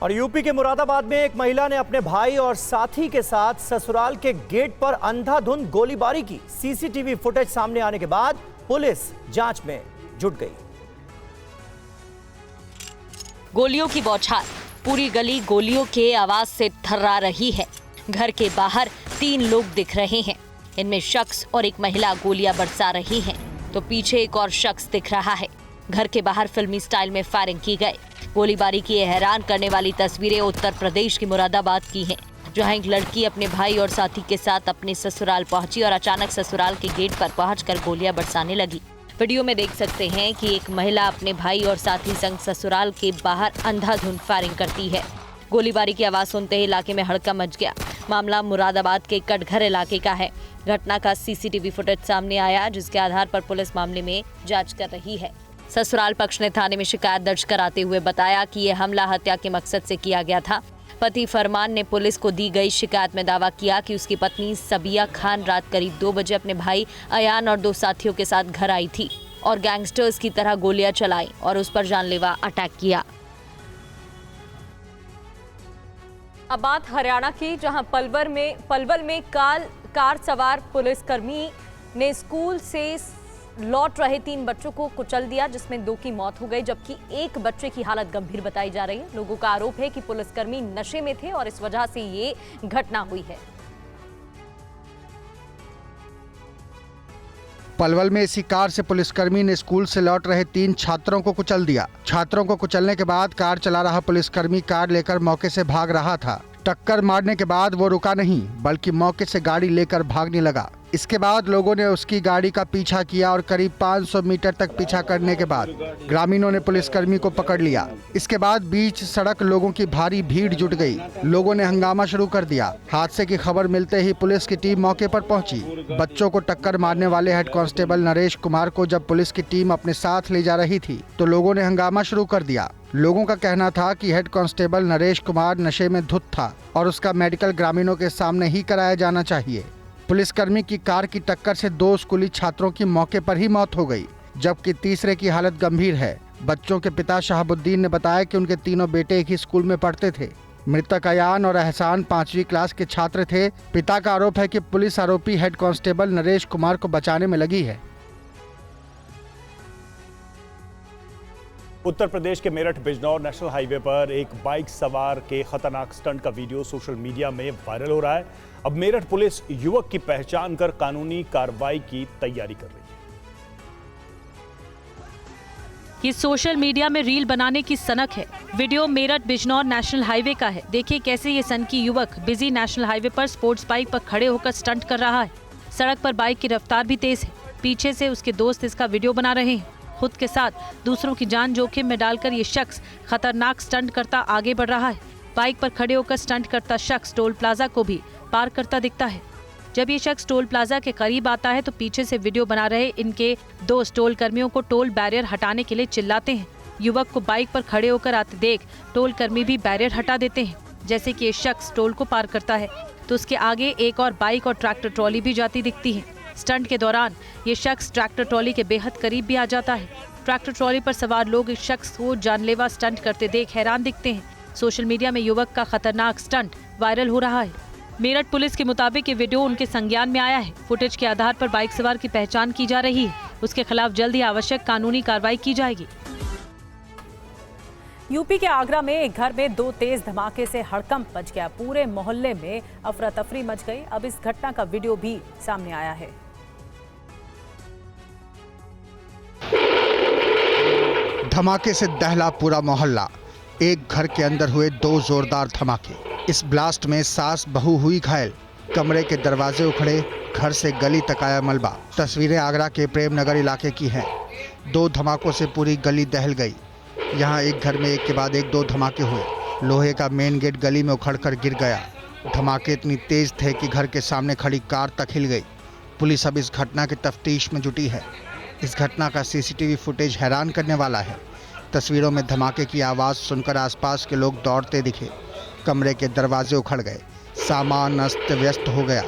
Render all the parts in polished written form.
और यूपी के मुरादाबाद में एक महिला ने अपने भाई और साथी के साथ ससुराल के गेट पर अंधाधुंध गोलीबारी की। सीसीटीवी फुटेज सामने आने के बाद पुलिस जांच में जुट गई। गोलियों की बौछार, पूरी गली गोलियों के आवाज से थर्रा रही है। घर के बाहर 3 लोग दिख रहे हैं। इनमें शख्स और एक महिला गोलियां बरसा रही हैं, तो पीछे एक और शख्स दिख रहा है। घर के बाहर फिल्मी स्टाइल में फायरिंग की गई। गोलीबारी की हैरान करने वाली तस्वीरें उत्तर प्रदेश के मुरादाबाद की हैं, जहां एक लड़की अपने भाई और साथी के साथ अपने ससुराल पहुंची और अचानक ससुराल के गेट पर पहुंचकर गोलियां बरसाने लगी। वीडियो में देख सकते हैं कि एक महिला अपने भाई और साथी संग ससुराल के बाहर अंधाधुंध फायरिंग करती है। गोलीबारी की आवाज सुनते ही इलाके में हड़कंप मच गया। मामला मुरादाबाद के कटघर इलाके का है। घटना का सीसीटीवी फुटेज सामने आया, जिसके आधार पर पुलिस मामले में जांच कर रही है। ससुराल पक्ष ने थाने में शिकायत दर्ज कराते हुए बताया कि यह हमला हत्या के मकसद से किया गया था। पति फरमान ने पुलिस को दी गई शिकायत में दावा किया कि उसकी पत्नी सबिया खान रात करीब 2 बजे अपने भाई अयान और 2 साथियों के साथ घर आई थी और गैंगस्टर्स की तरह गोलियां चलाई और उस पर जानलेवा अटैक किया। अब बात हरियाणा की, जहां पलवल में कार सवार पुलिसकर्मी ने स्कूल से लौट रहे 3 बच्चों को कुचल दिया, जिसमें 2 की मौत हो गई, जबकि 1 बच्चे की हालत गंभीर बताई जा रही है। लोगों का आरोप है कि पुलिसकर्मी नशे में थे और इस वजह से ये घटना हुई है। पलवल में इसी कार से पुलिसकर्मी ने स्कूल से लौट रहे 3 छात्रों को कुचल दिया। छात्रों को कुचलने के बाद कार चला रहा पुलिसकर्मी कार लेकर मौके से भाग रहा था। टक्कर मारने के बाद वो रुका नहीं, बल्कि मौके से गाड़ी लेकर भागने लगा। इसके बाद लोगों ने उसकी गाड़ी का पीछा किया और करीब 500 मीटर तक पीछा करने के बाद ग्रामीणों ने पुलिसकर्मी को पकड़ लिया। इसके बाद बीच सड़क लोगों की भारी भीड़ जुट गई। लोगों ने हंगामा शुरू कर दिया। हादसे की खबर मिलते ही पुलिस की टीम मौके पर पहुंची। बच्चों को टक्कर मारने वाले हेड कांस्टेबल नरेश कुमार को जब पुलिस की टीम अपने साथ ले जा रही थी, तो लोगों ने हंगामा शुरू कर दिया। लोगों का कहना था कि हेड कांस्टेबल नरेश कुमार नशे में धुत था और उसका मेडिकल ग्रामीणों के सामने ही कराया जाना चाहिए। पुलिसकर्मी की कार की टक्कर से 2 स्कूली छात्रों की मौके पर ही मौत हो गई, जबकि तीसरे की हालत गंभीर है। बच्चों के पिता शहाबुद्दीन ने बताया कि उनके तीनों बेटे एक ही स्कूल में पढ़ते थे। मृतक अयान और एहसान 5वीं क्लास के छात्र थे। पिता का आरोप है कि पुलिस आरोपी हेड कांस्टेबल नरेश कुमार को बचाने में लगी है। उत्तर प्रदेश के मेरठ बिजनौर नेशनल हाईवे पर एक बाइक सवार के खतरनाक स्टंट का वीडियो सोशल मीडिया में वायरल हो रहा है। अब मेरठ पुलिस युवक की पहचान कर कानूनी कार्रवाई की तैयारी कर रही है। ये सोशल मीडिया में रील बनाने की सनक है। Video Meerut Bijnor national highway का है। देखिए कैसे ये सनकी युवक बिजी नेशनल हाईवे पर स्पोर्ट्स बाइक पर खड़े होकर स्टंट कर रहा है। सड़क पर बाइक की रफ्तार भी तेज है। पीछे से उसके दोस्त इसका वीडियो बना रहे हैं। खुद के साथ दूसरों की जान जोखिम में डालकर ये शख्स खतरनाक स्टंट करता आगे बढ़ रहा है। बाइक पर खड़े होकर स्टंट करता शख्स टोल प्लाजा को भी पार करता दिखता है। जब ये शख्स टोल प्लाजा के करीब आता है तो पीछे से वीडियो बना रहे इनके दोस्त टोल कर्मियों को टोल बैरियर हटाने के लिए चिल्लाते हैं। युवक को बाइक पर खड़े होकर आते देख टोल कर्मी भी बैरियर हटा देते हैं। जैसे कि ये शख्स टोल को पार करता है तो उसके आगे एक और बाइक और ट्रैक्टर ट्रॉली भी जाती दिखती है। स्टंट के दौरान ये शख्स ट्रैक्टर ट्रॉली के बेहद करीब भी आ जाता है। ट्रैक्टर ट्रॉली पर सवार लोग इस शख्स को जानलेवा स्टंट करते देख हैरान दिखते हैं। सोशल मीडिया में युवक का खतरनाक स्टंट वायरल हो रहा है। मेरठ पुलिस के मुताबिक ये वीडियो उनके संज्ञान में आया है। फुटेज के आधार पर बाइक सवार की पहचान की जा रही है। उसके खिलाफ जल्द ही आवश्यक कानूनी कार्रवाई की जाएगी। यूपी के आगरा में एक घर में 2 तेज धमाके से हड़कंप मच गया। पूरे मोहल्ले में अफरा तफरी मच गई। अब इस घटना का वीडियो भी सामने आया है। धमाके से दहला पूरा मोहल्ला। एक घर के अंदर हुए 2 जोरदार धमाके। इस ब्लास्ट में सास बहू हुई घायल। कमरे के दरवाजे उखड़े, घर से गली तक आया मलबा। तस्वीरें आगरा के प्रेम नगर इलाके की हैं। 2 धमाकों से पूरी गली दहल गई। यहाँ एक घर में एक के बाद एक 2 धमाके हुए। लोहे का मेन गेट गली में उखड़कर गिर गया। धमाके इतनी तेज थे कि घर के सामने खड़ी कार तक हिल गई। पुलिस अब इस घटना की तफ्तीश में जुटी है। इस घटना का सीसीटीवी फुटेज हैरान करने वाला है। तस्वीरों में धमाके की आवाज़ सुनकर आसपास के लोग दौड़ते दिखे। कमरे के दरवाजे उखड़ गए। सामान अस्त व्यस्त हो गया।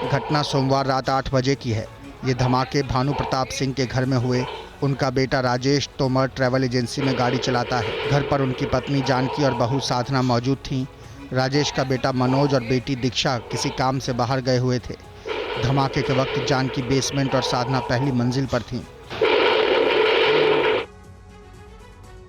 घटना सोमवार रात 8 बजे की है। ये धमाके भानु प्रताप सिंह के घर में हुए। उनका बेटा राजेश तोमर ट्रैवल एजेंसी में गाड़ी चलाता है। घर पर उनकी पत्नी जानकी और बहू साधना मौजूद थीं। राजेश का बेटा मनोज और बेटी दीक्षा किसी काम से बाहर गए हुए थे। धमाके के वक्त जानकी बेसमेंट और साधना पहली मंजिल पर थीं।